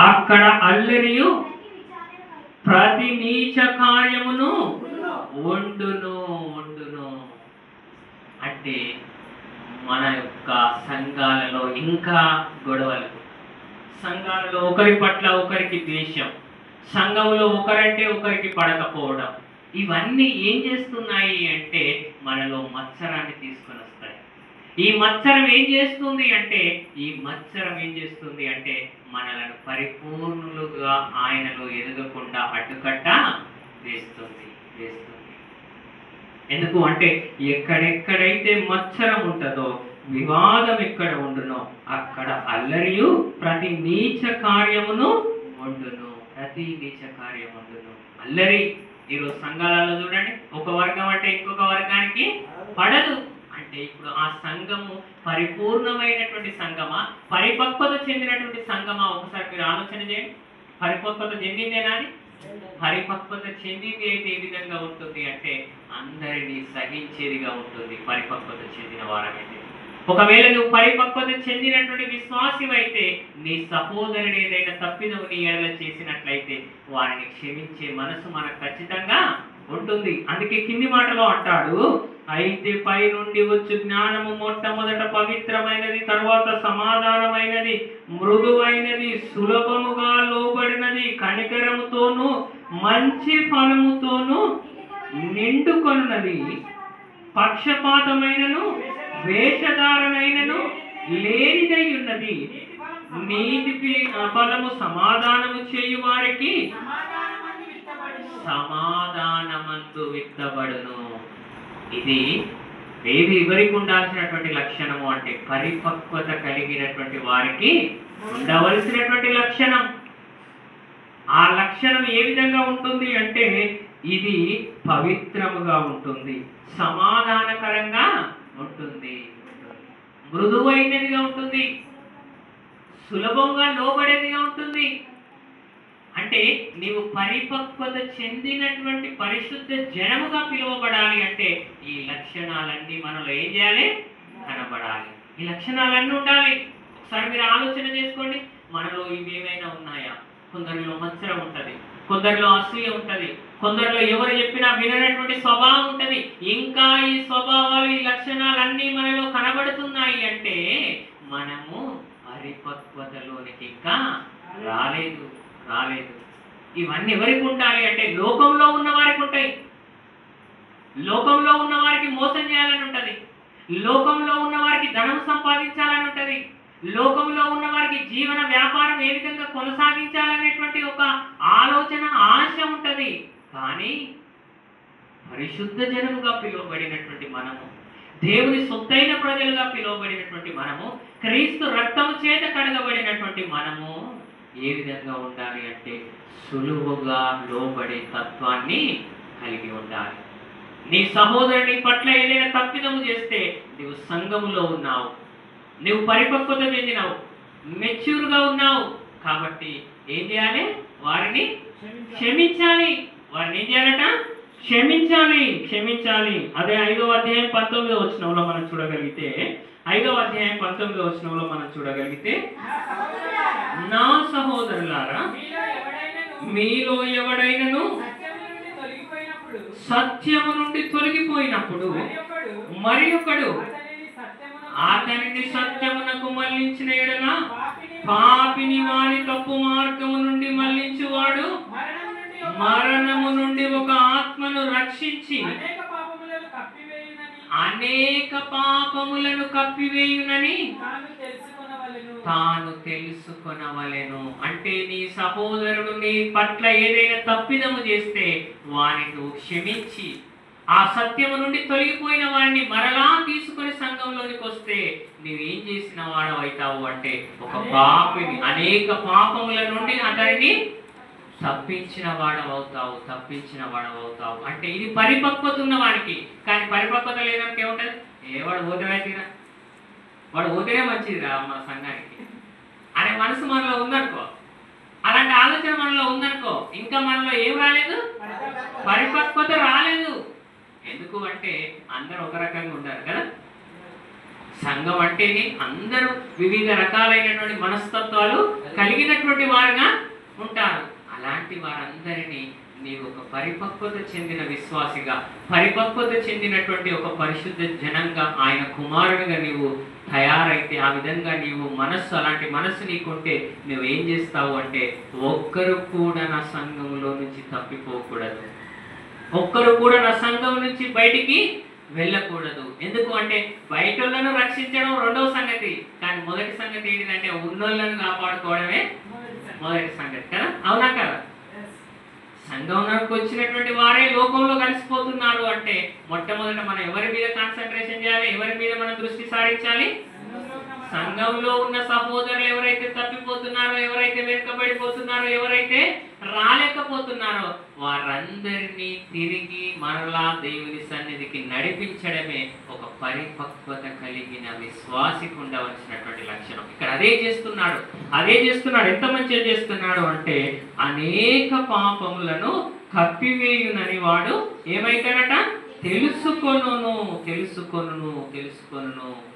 అక్కడ అల్లరియు ప్రతి నీచ కార్యమును ఉండును. అంటే మన యొక్క సంఘాలలో ఇంకా గొడవలు, సంఘాలలో ఒకరి పట్ల ఒకరికి ద్వేషం, సంఘంలో ఒకరంటే ఒకరికి పడకపోవడం, ఇవన్నీ ఏం చేస్తున్నాయి అంటే మనలో మత్సరాన్ని తీసుకొని వస్తాయి. ఈ మత్సరం ఏం చేస్తుంది అంటే మనలను పరిపూర్ణులుగా ఆయనలో ఎదగకుండా అడ్డుకట్ట వేస్తుంది. ఎందుకు అంటే ఎక్కడెక్కడైతే మత్సరం ఉంటుందో, వివాదం ఎక్కడ ఉండునో అక్కడ అల్లరియు ప్రతి నీచ కార్యమును ఉండును. అల్లరి ఈరోజు సంఘాలలో చూడండి, ఒక వర్గం అంటే ఇంకొక వర్గానికి పడదు. అంటే ఇప్పుడు ఆ సంఘము పరిపూర్ణమైనటువంటి సంఘమా, పరిపక్వత చెందినటువంటి సంఘమా? ఒకసారి మీరు ఆలోచన చేయండి. పరిపక్వత చెందిందేనా? అది పరిపక్వత చెందింది అయితే ఏ విధంగా ఉంటుంది అంటే అందరినీ సహించేదిగా ఉంటుంది. పరిపక్వత చెందిన వారమైతే, ఒకవేళ నువ్వు పరిపక్వత చెందినటువంటి విశ్వాసివైతే నీ సహోదరుడు ఏదైనా తప్పిదము నీ ఎడల చేసినట్లయితే వారిని క్షమించే మనసు మనకు ఖచ్చితంగా ఉంటుంది. అందుకే కింది మాటలో అంటాడు, అయితే పై నుండి వచ్చు జ్ఞానము మొట్టమొదట పవిత్రమైనది, తర్వాత సమాధానమైనది, మృదువైనది, సులభముగా లోబడినది, కనికరముతోను మంచి ఫలముతోను నిండుకొనున్నది, పక్షపాతమైనను వేషధారణైనను లేనిదై ఉన్నది, నీతి ఫలము సమాధానము చేయు వారికి సమాధానమందు విత్తబడును. ఇది ఎవరికి ఉండాల్సినటువంటి లక్షణము అంటే పరిపక్వత కలిగినటువంటి వారికి ఉండవలసినటువంటి లక్షణం. ఆ లక్షణం ఏ విధంగా ఉంటుంది అంటే ఇది పవిత్రముగా ఉంటుంది, సమాధానకరంగా ఉంటుంది, మృదువైనదిగా ఉంటుంది, సులభంగా లోబడేదిగా ఉంటుంది. అంటే నీవు పరిపక్వత చెందినటువంటి పరిశుద్ధ జనముగా పిలువబడాలి అంటే ఈ లక్షణాలన్నీ మనలో ఏం చేయాలి? కనబడాలి. ఈ లక్షణాలన్నీ ఉండాలి. ఒకసారి మీరు ఆలోచన చేసుకోండి, మనలో ఇవేమైనా ఉన్నాయా? కొందరిలో మత్సరం ఉంటుంది, కొందరిలో అసూయ ఉంటుంది, కొందరిలో ఎవరు చెప్పినా విననటువంటి స్వభావం ఉంటుంది. ఇంకా ఈ స్వభావాలు, ఈ లక్షణాలన్నీ మనలో కనబడుతున్నాయి అంటే మనము పరిపక్వతలోనికి ఇంకా రాలేదు. ఇవన్నీ ఎవరికి ఉండాలి అంటే లోకంలో ఉన్న వారికి ఉంటాయి. లోకంలో ఉన్న వారికి మోసం చేయాలని ఉంటుంది, లోకంలో ఉన్న వారికి ధనం సంపాదించాలని ఉంటుంది, లోకంలో ఉన్న వారికి జీవన వ్యాపారం ఏ విధంగా కొనసాగించాలనేటువంటి ఒక ఆలోచన, ఆశ ఉంటుంది. కానీ పరిశుద్ధ జనముగా పిలువబడినటువంటి మనము, దేవుని సొత్తైన ప్రజలుగా పిలువబడినటువంటి మనము, క్రీస్తు రక్తము చేత కడగబడినటువంటి మనము ఏ విధంగా ఉండాలి అంటే సులువుగా లోబడే తత్వాన్ని కలిగి ఉండాలి. నీ సహోదరుని పట్ల ఏదైనా తప్పిదము చేస్తే నువ్వు సంఘములో ఉన్నావు, నువ్వు పరిపక్వత చెందినావు, మెచ్యూర్గా ఉన్నావు కాబట్టి ఏం చేయాలి? వారిని క్షమించాలి. వారిని ఏం చేయాలట? క్షమించాలి. అదే 5వ అధ్యాయం 19వ వచనంలో మనం చూడగలిగితే, 5వ అధ్యాయం 19వ వచనంలో మనం చూడగలిగితే, నా సహోదరులారా మీలో ఎవడైనను సత్యము నుండి తొలగిపోయినప్పుడు మరి ఒకడు అతనిని సత్యమునకు మళ్లించిన ఎడల పాపిని వారి తప్పు మార్గము నుండి మళ్లించువాడు మరణము నుండి ఒక ఆత్మను రక్షించి అనేక పాపములను కప్పివేయునని తాను తెలుసుకొనవలెను. అంటే నీ సహోదరుడు నీ పట్ల ఏదైనా తప్పిదము చేస్తే వారిని నువ్వు క్షమించి ఆ సత్యము నుండి తొలగిపోయిన వారిని మరలా తీసుకొని సంఘంలోనికి వస్తే నువ్వేం చేసిన వాడవైతావు అంటే ఒక పాపిని, అనేక పాపముల నుండి అతనిని తప్పించిన వాడవవుతావు. అంటే ఇది పరిపక్వత ఉన్న వాడికి. కానీ పరిపక్వత లేదంటే ఏముంటది? వాడు పోతేనే తీరా, వాడు పోతేనే మంచిదిరా మన సంఘానికి అనే మనసు మనలో ఉందనుకో, అలాంటి ఆలోచన మనలో ఉందనుకో, ఇంకా మనలో ఏం రాలేదు? పరిపక్వత రాలేదు. ఎందుకు అంటే అందరూ ఒక రకంగా ఉంటారు కదా. సంఘం అంటేనే అందరూ వివిధ రకాలైనటువంటి మనస్తత్వాలు కలిగినటువంటి కలిగినటువంటి వారుగా ఉంటారు. అలాంటి వారందరినీ నీవు ఒక పరిపక్వత చెందిన విశ్వాసిగా, పరిపక్వత చెందినటువంటి ఒక పరిశుద్ధ జనంగా, ఆయన కుమారుడిగా నీవు తయారైతే, ఆ విధంగా నీవు మనస్సు, అలాంటి మనస్సు నీకుంటే నువ్వేం చేస్తావు అంటే, ఒక్కరు కూడా నా సంఘంలో నుంచి తప్పిపోకూడదు, ఒక్కరు కూడా నా సంఘం నుంచి బయటికి వెళ్ళకూడదు. ఎందుకు అంటే బయటోళ్ళను రక్షించడం రెండవ సంగతి, కానీ మొదటి సంగతి ఏంటంటే ఉన్నోళ్ళను కాపాడుకోవడమే మొదటి సంగతి కదా, అవునా కదా? సంఘంలోకి వచ్చినటువంటి వారే లోకంలో కలిసిపోతున్నారు అంటే మొట్టమొదట మనం ఎవరి మీద కాన్సన్ట్రేషన్ చేయాలి, ఎవరి మీద మనం దృష్టి సారించాలి? సంఘంలో ఉన్న సహోదరులు ఎవరైతే తప్పిపోతున్నారో, ఎవరైతే వెనుకబడిపోతున్నారో, ఎవరైతే రాలేకపోతున్నారో వారందరినీ తిరిగి మరలా దేవుని సన్నిధికి నడిపించడమే ఒక పరిపక్వత కలిగిన విశ్వాసికి ఉండవలసినటువంటి లక్షణం. ఇక్కడ అదే చేస్తున్నాడు. ఎంత మంచిగా చేస్తున్నాడు అంటే, అనేక పాపములను కప్పివేయునని వాడు ఏమైతాడట? తెలుసుకొనును.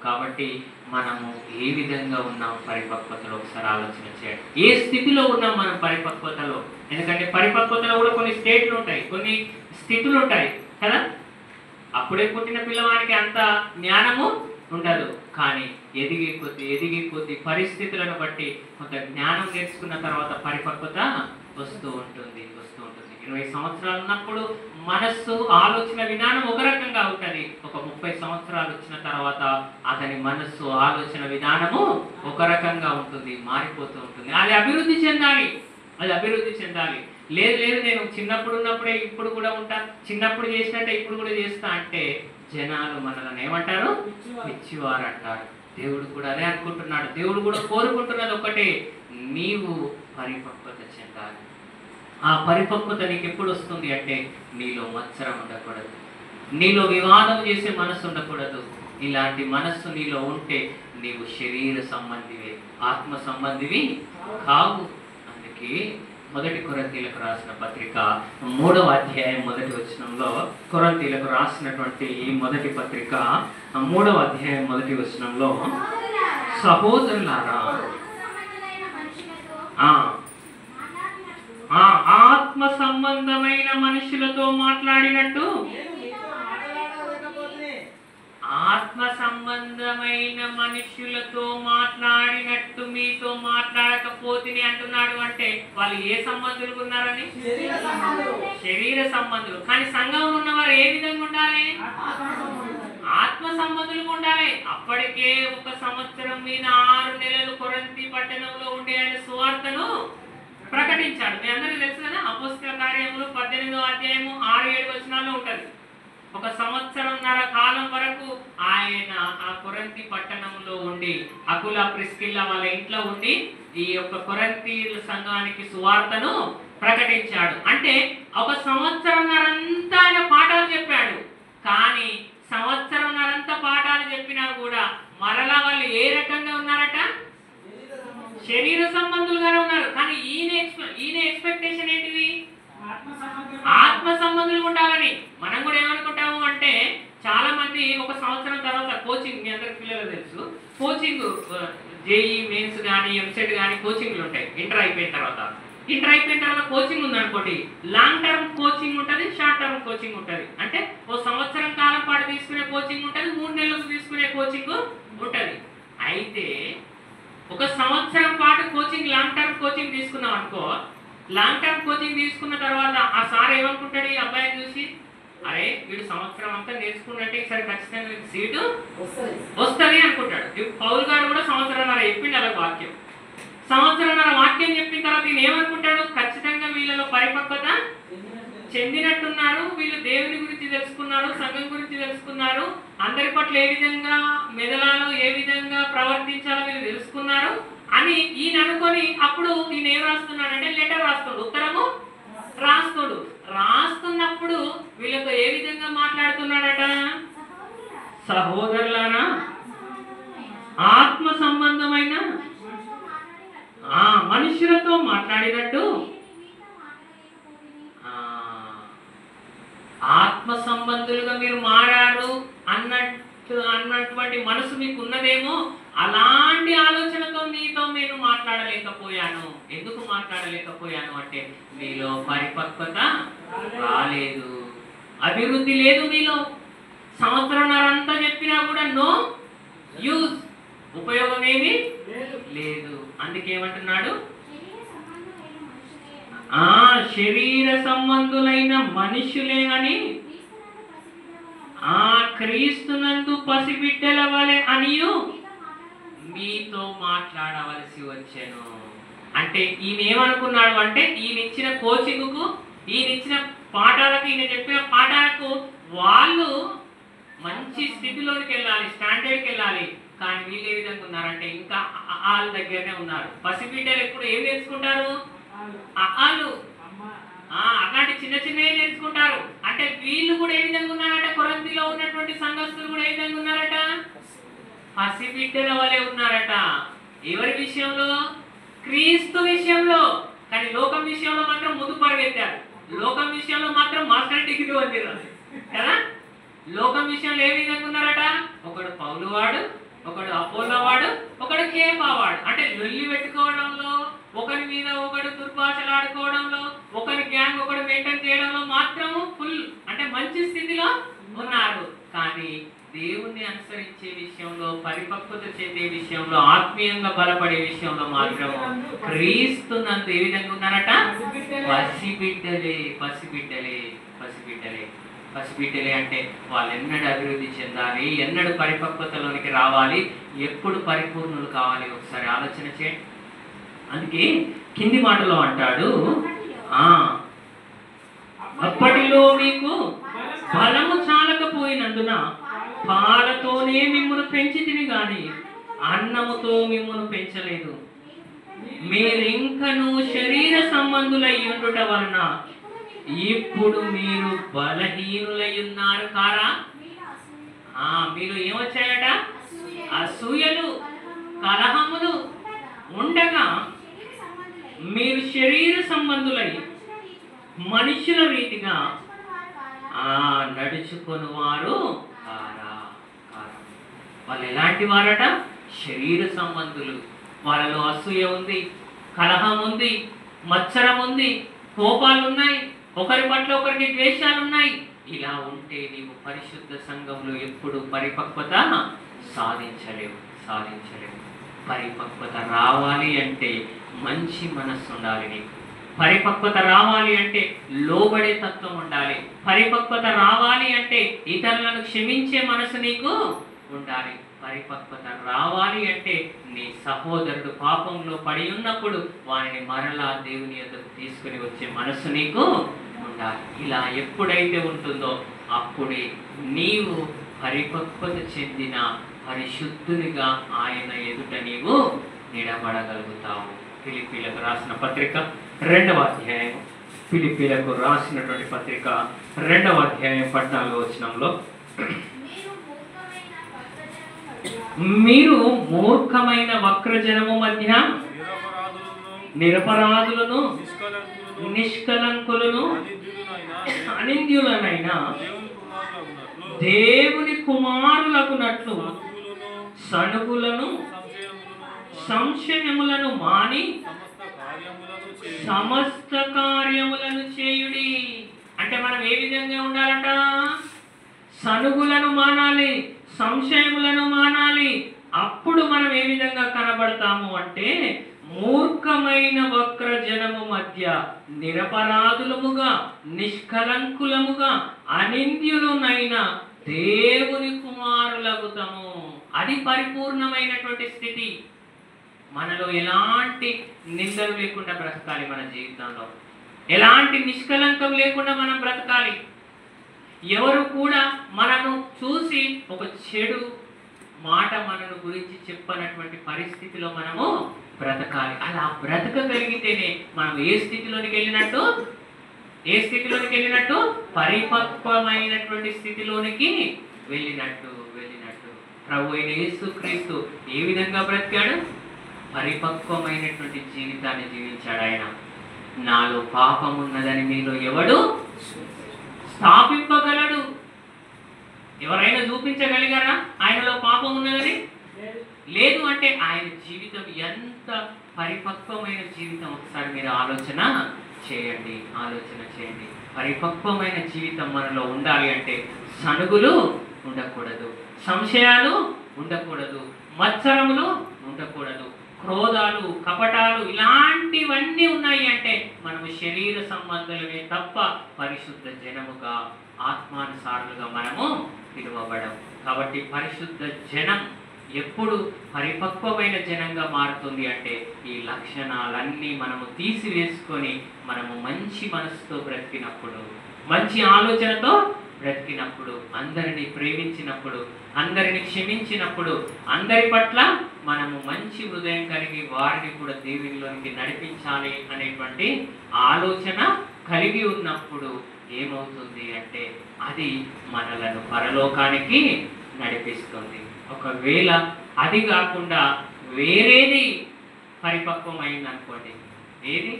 కాబట్టి మనము ఏ విధంగా ఉన్నాం పరిపక్వతలో ఒకసారి ఆలోచన చేయండి. ఏ స్థితిలో ఉన్నాం మనం పరిపక్వతలో? ఎందుకంటే పరిపక్వతలో కూడా కొన్ని స్టేట్లు ఉంటాయి, కొన్ని స్థితులు ఉంటాయి కదా. అప్పుడే పుట్టిన పిల్లవాడికి అంత జ్ఞానము ఉండదు, కానీ ఎదిగే కొద్ది పరిస్థితులను బట్టి కొంత జ్ఞానం నేర్చుకున్న తర్వాత పరిపక్వత వస్తూ ఉంటుంది. 20 సంవత్సరాలు ఉన్నప్పుడు మనస్సు, ఆలోచన విధానం ఒక రకంగా ఉంటుంది. ఒక 30 సంవత్సరాలు వచ్చిన తర్వాత అతని మనస్సు, ఆలోచన విధానము ఒక రకంగా ఉంటుంది, మారిపోతూ ఉంటుంది. అది అభివృద్ధి చెందాలి. లేదు నేను చిన్నప్పుడు ఉన్నప్పుడే ఇప్పుడు కూడా ఉంటా, చిన్నప్పుడు చేసినట్టే ఇప్పుడు కూడా చేస్తా అంటే జనాలు మనల్ని ఏమంటారు? పిచ్చివారు అంటారు. దేవుడు కూడా అదే అనుకుంటున్నాడు. దేవుడు కూడా కోరుకుంటున్నది ఒకటే, నీవు పరిపక్వత చెందాలి. ఆ పరిపక్వత నీకు ఎప్పుడు వస్తుంది అంటే, నీలో మత్సరం ఉండకూడదు, నీలో వివాదం చేసే మనస్సు ఉండకూడదు. ఇలాంటి మనస్సు నీలో ఉంటే నీవు శరీర సంబంధివే, ఆత్మ సంబంధివి కావు. అందుకే 1 కొరింథీయులకు రాసిన పత్రిక 3వ అధ్యాయం 1వ వచనంలో, కొరింథీయులకు రాసినటువంటి ఈ మొదటి పత్రిక 3వ అధ్యాయం 1వ వచనంలో, సహోదరులారా ఆత్మ సంబంధమైన మనుషులతో మాట్లాడినట్టు మీతో మాట్లాడకపోతే అంటున్నాడు. అంటే వాళ్ళు ఏ సంబంధులు ఉన్నారని? శరీర సంబంధులు. కానీ సంఘంలో ఉన్నవారు ఏ విధంగా ఉండాలి? ఆత్మ సంబంధులుగా ఉండాలి. అప్పటికే 1 సంవత్సరం మీద 6 నెలలు కొరింథీ పట్టణంలో ఉండే ఆయన సువార్తను ప్రకటించాడు. మీ అందరికీ తెలుసు కదా, అపోస్తల కార్యములు 18వ అధ్యాయము 6-7 వచనాల్లో ఉంటుంది. 1 సంవత్సరంన్నర కాలం వరకు ఆయన ఆ కొరింథీ పట్టణంలో ఉండి, అకుల ప్రిస్కిల్లా వాళ్ళ ఇంట్లో ఉండి ఈ యొక్క కొరింథీ సంఘానికి సువార్తను ప్రకటించాడు. అంటే 1 సంవత్సరంన్నరంతా ఆయన పాఠాలు చెప్పాడు. కానీ సంవత్సరంన్నరంతా పాఠాలు చెప్పినా కూడా మరలా వాళ్ళు ఏ రకంగా ఉన్నారట? శరీర సంబంధులుగానే ఉన్నారు. కానీ ఈయన ఎక్స్పెక్టేషన్ ఏంటిది? ఆత్మ సంబంధులు ఉండాలని. మనం కూడా ఏమనుకుంటాము అంటే, చాలా మంది 1 సంవత్సరం తర్వాత కోచింగ్, మీ అందరికి పిల్లలు తెలుసు, కోచింగ్ జేఈ మెయిన్స్ కానీ ఎంసెట్ కానీ కోచింగ్లు ఉంటాయి. ఇంటర్ అయిపోయిన తర్వాత కోచింగ్ ఉందనుకోండి, లాంగ్ టర్మ్ కోచింగ్ ఉంటుంది, షార్ట్ టర్మ్ కోచింగ్ ఉంటుంది. అంటే 1 సంవత్సరం కాలం పాటు తీసుకునే కోచింగ్ ఉంటుంది, 3 నెలలకు తీసుకునే కోచింగ్ ఉంటుంది. అయితే 1 సంవత్సరం పాటు కోచింగ్, లాంగ్ టర్మ్ కోచింగ్ తీసుకున్నాం అనుకో, లాంగ్ టర్మ్ కోచింగ్ తీసుకున్న తర్వాత ఆ సార్ ఏమనుకుంటాడు? ఈ అబ్బాయిని చూసి, అరే వీడు సంవత్సరం అంతా నేర్చుకున్నట్టే ఈసారి ఖచ్చితంగా సీటు వస్తుంది అనుకుంటాడు. పౌల్ గారు కూడా సంవత్సరంన్నర చెప్పిండు అలా వాక్యం. సంవత్సరంన్నర వాక్యం చెప్పిన తర్వాత ఈయన ఏమనుకుంటాడు? ఖచ్చితంగా వీళ్ళలో పరిపక్వత చెందినట్టున్నారు, వీళ్ళు దేవుని గురించి తెలుసుకున్నారు, సంఘం గురించి తెలుసుకున్నారు, అందరి పట్ల ఏ విధంగా మెదలాలో, ఏ విధంగా ప్రవర్తించాలో వీళ్ళు తెలుసుకున్నారు అని ఈయన అనుకొని, అప్పుడు ఈయన ఏం రాస్తున్నాడంటే లెటర్ రాస్తాడు, ఉత్తరము రాస్తున్నప్పుడు వీళ్ళతో ఏ విధంగా మాట్లాడుతున్నాడట? సహోదరులారా, ఆత్మ సంబంధమైన మనుషులతో మాట్లాడినట్టు, ఆత్మ సంబంధులుగా మీరు మారారు అన్నటువంటి మనసు మీకు ఉన్నదేమో, అలాంటి ఆలోచనతో నీతో నేను మాట్లాడలేకపోయాను. ఎందుకు మాట్లాడలేకపోయాను అంటే మీలో పరిపక్వత రాలేదు, అభివృద్ధి లేదు మీలో. సంవత్సరంన్నరంతా చెప్పినా కూడా నో యూజ్, ఉపయోగం ఏమీ లేదు. అందుకేమంటున్నాడు, శరీర సంబంధులైన మనుషులే అని క్రీస్తునందు పసిబిడ్డల వలె అనియు మీతో మాట్లాడవలసి వచ్చాను. అంటే ఈయన ఏమనుకున్నాడు అంటే ఈయన ఇచ్చిన కోచింగ్కు, ఈయన ఇచ్చిన పాఠాలకు, ఈయన చెప్పిన పాఠాలకు వాళ్ళు మంచి స్థితిలోనికి వెళ్ళాలి, స్టాండర్డ్కి వెళ్ళాలి. కానీ వీళ్ళు ఏ విధంగా ఉన్నారంటే ఇంకా వాళ్ళ దగ్గరనే ఉన్నారు. పసిబిడ్డలు ఎప్పుడు ఏం నేర్చుకుంటారు, వాళ్ళు అలాంటి చిన్న చిన్నవి నేర్చుకుంటారు. అంటే వీళ్ళు కూడా ఏ విధంగా ఉన్నారట, కొరంతిలో ఉన్నటువంటి సంఘస్థులు కూడా ఏ విధంగా ఉన్నారట, పసిబిడ్డల వలె ఉన్నారట. ఎవరి విషయంలో, క్రీస్తు విషయంలో. కానీ లోకం విషయంలో మాత్రం ముందు పరిగెత్తారు. లోకం విషయంలో మాత్రం మాస్టర్ డిగ్రీ పొందారు కదా. లోకం విషయంలో ఏ విధంగా ఉన్నారట, ఒకడు పౌలు వాడు, ఒకడు అపోలో వాడు, ఒకడు కేఫా వాడు. అంటే లొల్లి పెట్టుకోవడంలో, ఒకరి మీద ఒకడు దుర్భాషలు ఆడుకోవడంలో, ఒకరి గ్యాంగ్ ఒకడు మెయింటైన్ చేయడంలో మాత్రము ఫుల్ అంటే మంచి స్థితిలో ఉన్నారు. కానీ దేవుణ్ణి అనుసరించే విషయంలో, పరిపక్వత చెందే విషయంలో, ఆత్మీయంగా బలపడే విషయంలో మాత్రం క్రీస్తునందు ఏ విధంగా ఉన్నారట, పసిబిడ్డలే. పసిబిడ్డలే పసిబిడ్డలే పసిబిడ్డలే అంటే వాళ్ళు ఎన్నడూ అభివృద్ధి చెందాలి, ఎన్నడూ పరిపక్వతలోనికి రావాలి, ఎప్పుడు పరిపూర్ణులు కావాలి, ఒకసారి ఆలోచన చేయండి. అందుకే కింది మాటలో అంటాడు, అప్పటిలో మీకు బలము చాలకపోయినందున పాలతోనే మిమ్మును పెంచితిని గాని అన్నముతో మిమ్మును పెంచలేదు. మీరింకను శరీర సంబంధులై ఉండుట వలన ఇప్పుడు మీరు బలహీనులై ఉన్నారు కారా. మీరు ఏమొచ్చాయట, అసూయలు, కలహములు ఉండగా మీరు శరీర సంబంధులై మనుషుల రీతిగా నడుచుకొని వారు కారా. వాళ్ళు ఎలాంటి వారట, శరీర సంబంధులు. వాళ్ళలో అసూయ ఉంది, కలహం ఉంది, మత్సరం ఉంది, కోపాలు ఉన్నాయి, ఒకరి పట్ల ఒకరికి ద్వేషాలు ఉన్నాయి. ఇలా ఉంటే నీవు పరిశుద్ధ సంఘంలో ఎప్పుడు పరిపక్వత సాధించలేవు. పరిపక్వత రావాలి అంటే మంచి మనస్సు ఉండాలి నీకు. పరిపక్వత రావాలి అంటే లోబడే తత్వం ఉండాలి. పరిపక్వత రావాలి అంటే ఇతరులను క్షమించే మనసు నీకు ఉండాలి. పరిపక్వత రావాలి అంటే నీ సహోదరుడు పాపంలో పడి ఉన్నప్పుడు వారిని మరలా దేవుని యొద్దకు తీసుకుని వచ్చే మనసు నీకు ఉండాలి. ఇలా ఎప్పుడైతే ఉంటుందో అప్పుడే నీవు పరిపక్వత చెందిన పరిశుద్ధునిగా ఆయన ఎదుట నీవు నిలబడగలుగుతావు. ఫిలిప్పీలకు రాసిన పత్రిక 2వ అధ్యాయం, ఫిలిప్పీలకు రాసినటువంటి పత్రిక 2వ అధ్యాయం 14వ వచనంలో, మీరు మూర్ఖమైన వక్రజనము మధ్య నిరపరాధులను, నిష్కలంకులను, అనింద్యులనైన దేవుని కుమారులకునట్లు సణుగులను, సంశయములను మాని సమస్త కార్యములను చేయుడి. అంటే మనం ఏ విధంగా ఉండాలంట, సణుగులను మానాలి, సంశయములను మానాలి. అప్పుడు మనం ఏ విధంగా కనబడతాము అంటే మూర్ఖమైన వక్ర జనము మధ్య నిరపరాధులముగా, నిష్కలంకులముగా, అనింద్యులునైన దేవుని కుమారులగుతాము. అది పరిపూర్ణమైనటువంటి స్థితి. మనలో ఎలాంటి నిందలు లేకుండా బ్రతకాలి. మన జీవితంలో ఎలాంటి నిష్కలంకం లేకుండా మనం బ్రతకాలి. ఎవరు కూడా మనను చూసి ఒక చెడు మాట మనను గురించి చెప్పనటువంటి పరిస్థితిలో మనము బ్రతకాలి. అలా బ్రతకగలిగితేనే మనం ఏ స్థితిలోనికి వెళ్ళినట్టు పరిపక్వమైనటువంటి స్థితిలోనికి వెళ్ళినట్టు. ప్రభు అయిన యేసుక్రీస్తు ఏ విధంగా బ్రతికాడు, పరిపక్వమైనటువంటి జీవితాన్ని జీవించాడు. ఆయన నాలో పాపం ఉన్నదని మీలో ఎవడు స్థాపింపగలడు? ఎవరైనా చూపించగలిగారా ఆయనలో పాపం ఉన్నదని? లేదు అంటే ఆయన జీవితం ఎంత పరిపక్వమైన జీవితం ఒకసారి మీరు ఆలోచన చేయండి. పరిపక్వమైన జీవితం మనలో ఉండాలి అంటే సనుగులు ఉండకూడదు, సంశయాలు ఉండకూడదు, మత్సరములు ఉండకూడదు, క్రోధాలు, కపటాలు ఇలాంటివన్నీ ఉన్నాయి అంటే మనము శరీర సంబంధులమే తప్ప పరిశుద్ధ జనముగా ఆత్మానుసారులుగా మనము పిలువబడం. కాబట్టి పరిశుద్ధ జనం ఎప్పుడు పరిపక్వమైన జనంగా మారుతుంది అంటే ఈ లక్షణాలన్నీ మనము తీసివేసుకొని మనము మంచి మనసుతో బ్రతికినప్పుడు, మంచి ఆలోచనతో బ్రతికినప్పుడు, అందరినీ ప్రేమించినప్పుడు, అందరిని క్షమించినప్పుడు, అందరి పట్ల మనము మంచి హృదయం కలిగి వారిని కూడా దేవునిలోనికి నడిపించాలి అనేటువంటి ఆలోచన కలిగి ఉన్నప్పుడు ఏమవుతుంది అంటే అది మనలను పరలోకానికి నడిపిస్తుంది. ఒకవేళ అది కాకుండా వేరేది పరిపక్వమైందనుకోండి, ఏది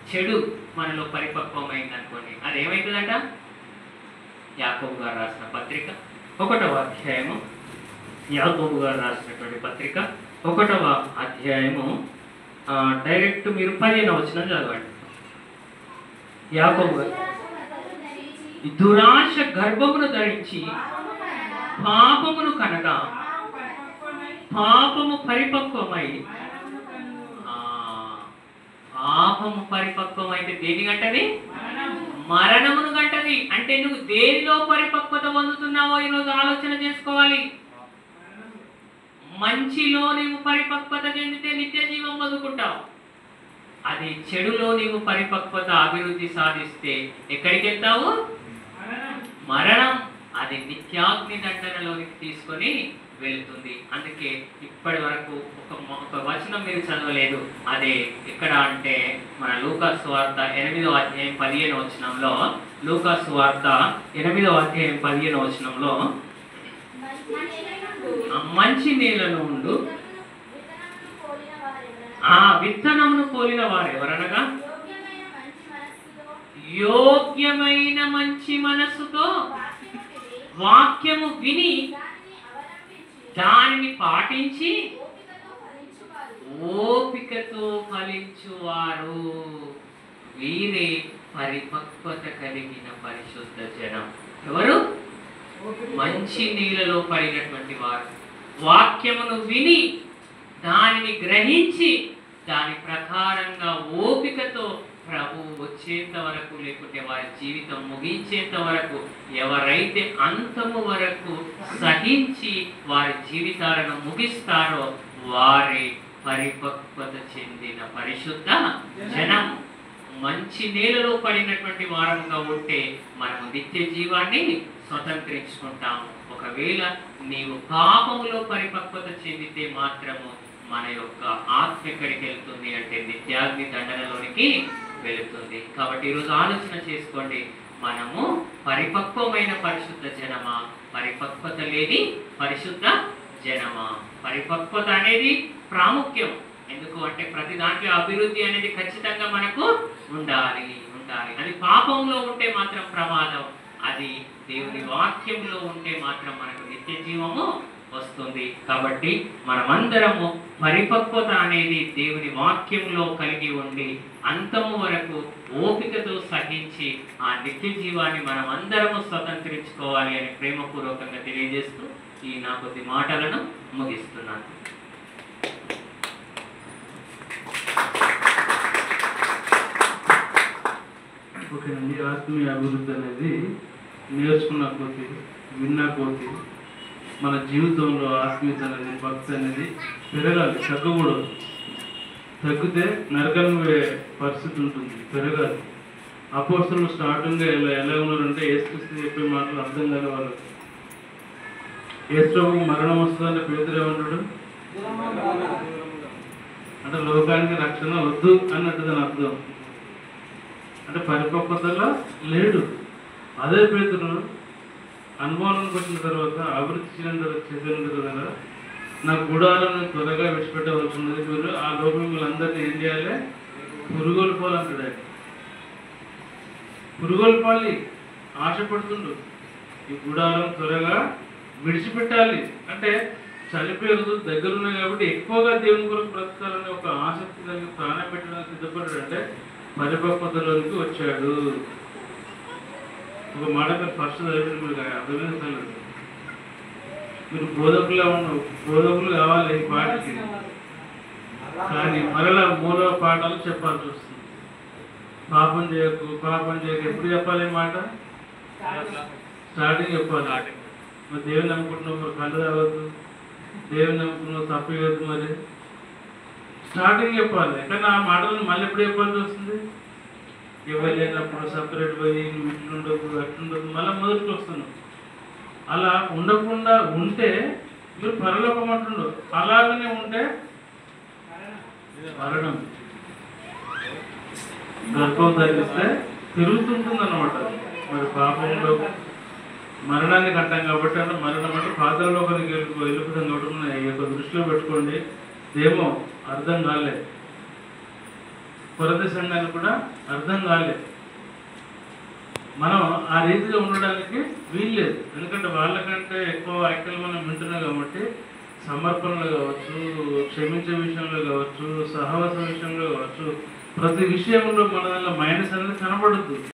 చెడు మనలో పరిపక్వమైందనుకోండి, అది ఏమవుతుందట? యాకోబు గారు రాసిన పత్రిక 1వ అధ్యాయము, యాకోబు గారు రాసినటువంటి పత్రిక 1వ అధ్యాయము డైరెక్ట్ మీరు 15వ వచనం చదవండి. యాకోబు గారు, దురాశ గర్భమును ధరించి పాపమును కనగా పాపము పరిపక్వమై, పాపము పరిపక్వమైతే దేని గంటది? మరణమును గంటది. అంటే నువ్వు దేనిలో పరిపక్వత పొందుతున్నావో ఈరోజు ఆలోచన చేసుకోవాలి. మంచిలో నీవు పరిపక్వత చెందితే నిత్య జీవం పొందుకుంటావు. అది చెడులో నీవు పరిపక్వత అభివృద్ధి సాధిస్తే ఎక్కడికి వెళ్తావు? మరణం. అది నిత్యాగ్ని దండనలోనికి తీసుకొని వెళుతుంది. అందుకే ఇప్పటి వరకు ఒక వచనం మీరు చదవలేదు. అదే ఎక్కడ అంటే మన లూకాసు వార్త 8వ అధ్యాయం 15వ వచనంలో, లూకాసు వార్త 8వ అధ్యాయం 15వ వచనంలో, మంచి నేలను ఉండు ఆ విత్తనమును పోలిన వారు ఎవరనగా యోగ్యమైన మంచి మనస్సుతో వాక్యము విని దానిని పాటించి ఓపికతో ఫలించువారు, వీరే పరిపక్వత కలిగిన పరిశుద్ధ జనం. ఎవరు? మంచి నీళ్ళలో పడినటువంటి వారు, వాక్యమును విని దానిని గ్రహించి దాని ప్రకారంగా ఓపికతో ప్రభు వచ్చేంత వరకు, లేకుంటే వారి జీవితం ముగించేంత వరకు, ఎవరైతే అంతము వరకు సహించి వారి జీవితాలను ముగిస్తారో వారి పరిపక్వత చెందిన పరిశుద్ధ జనం. మంచి నేలలో పడినటువంటి వారంగా ఉంటే మనము నిత్య జీవాన్ని స్వతంత్రించుకుంటాము. ఒకవేళ నీవు పాపములో పరిపక్వత చెందితే మాత్రము మన యొక్క ఆత్మ ఎక్కడికి వెళ్తుంది అంటే నిత్యాగ్ని దండనలోనికి వెళుతుంది. కాబట్టి ఈరోజు ఆలోచన చేసుకోండి, మనము పరిపక్వమైన పరిశుద్ధ జనమా, పరిపక్వత లేని పరిశుద్ధ జనమా? పరిపక్వత అనేది ప్రాముఖ్యం. ఎందుకు అంటే ప్రతి దాంట్లో అభివృద్ధి అనేది ఖచ్చితంగా మనకు ఉండాలి. అది పాపంలో ఉంటే మాత్రం ప్రమాదం, అది దేవుని వాక్యంలో ఉంటే మాత్రం మనకు నిత్య జీవము వస్తుంది. కాబట్టి మనమందరము పరిపక్వత అనేది దేవుని వాక్యంలో కలిగి ఉండి అంతము వరకు ఓపికతో సహించి ఆ నిత్య జీవాన్ని మనం అందరము స్వతంత్రించుకోవాలి అని ప్రేమపూర్వకంగా తెలియజేస్తూ ఈ నా కొద్ది మాటలను ముగిస్తున్నాను. ఓకేనండి. ఆత్మీయ అభివృద్ధి అనేది నేర్చుకున్న కొద్ది, విన్న కొద్ది మన జీవితంలో ఆత్మీయత అనేది, భక్తి అనేది పెరగాలి, తగ్గకూడదు. తగ్గితే నరకం పరిస్థితి ఉంటుంది, పెరగాలి. అపోస్తలులు స్టార్టింగ్ ఎలా ఉన్నారంటే యేసుక్రీస్తు చెప్పే మాటలు అర్థం కాని వాళ్ళు. యేసుప్రభువుకు మరణం వస్తుందంటే పేతురు ఏమన్నాడు అంటే లోకానికి రక్షణ వద్దు అన్నట్టు దాని అర్థం. అంటే పరిపక్వతలో లేడు. అదే పేతురు అనుభవానికి వచ్చిన తర్వాత అభివృద్ధి చేసిన తర్వాత నా గుడాలను త్వరగా విడిచిపెట్టవలసి ఉన్నది, మీరు ఆ లోపలందరినీ ఏం చేయాలి? పురుగొల్పాలంటాడు ఆయన. పురుగొల్పాలి, ఆశపడుతుండు. ఈ గుడాలను త్వరగా విడిచిపెట్టాలి అంటే చనిపోయే రోజులు దగ్గర ఉన్నాయి కాబట్టి ఎక్కువగా దేవుని కొరకు బ్రతకాలని ఒక ఆసక్తి కలిగి ప్రాణం పెట్టడానికి సిద్ధపడ్డాడంటే పరిపక్వతలోనికి వచ్చాడు. ఒక మాట మీరు ఫస్ట్ చదివిన మీరు అర్థమైంది. మీరు బోధకులు కావాలి ఈ పాటకి, కానీ మరలా మూల పాఠాలు చెప్పాల్సి వస్తుంది. పాపం చేయకు ఎప్పుడు చెప్పాలి ఈ మాట? స్టార్టింగ్ చెప్పాలి. మరి దేవుని నమ్ముకుంటున్నావు, మరి కళ్ళు తాగొద్దు, దేవుని నమ్ముకున్నావు తప్పు ఇవ్వద్దు, మరి స్టార్టింగ్ చెప్పాలి. కానీ ఆ మాటలను మళ్ళీ ఎప్పుడు చెప్పాల్సి వస్తుంది? ఎవరు లేనప్పుడు సపరేట్ పోయి నువ్వు ఇట్లుండదు అట్లుండదు, మళ్ళీ మొదటికి వస్తున్నావు. అలా ఉండకుండా ఉంటే మీరు పరలోకం అంటుండవు, అలాగనే ఉంటే మరణం. గర్భం ధరిస్తే తిరుగుతుంటుంది అన్నమాట. మరి పాపంలో మరణానికి అంటాం కాబట్టి, అంటే మరణం అంటే పాత్రలోకానికి వెళ్ళిపోతాం కాబట్టి మనం ఈ యొక్క దృష్టిలో పెట్టుకోండి. ఏమో అర్థం కాలే, కొరత సంఘానికి కూడా అర్థం కాలే. మనం ఆ రీతిలో ఉండడానికి వీల్లేదు. ఎందుకంటే వాళ్ళకంటే ఎక్కువ వాక్యాలు మనం వింటున్నాం కాబట్టి సమర్పణలు కావచ్చు, క్షమించే విషయంలో కావచ్చు, సహవాస విషయంలో కావచ్చు, ప్రతి విషయంలో మన మైనస్ అనేది కనబడుతుంది.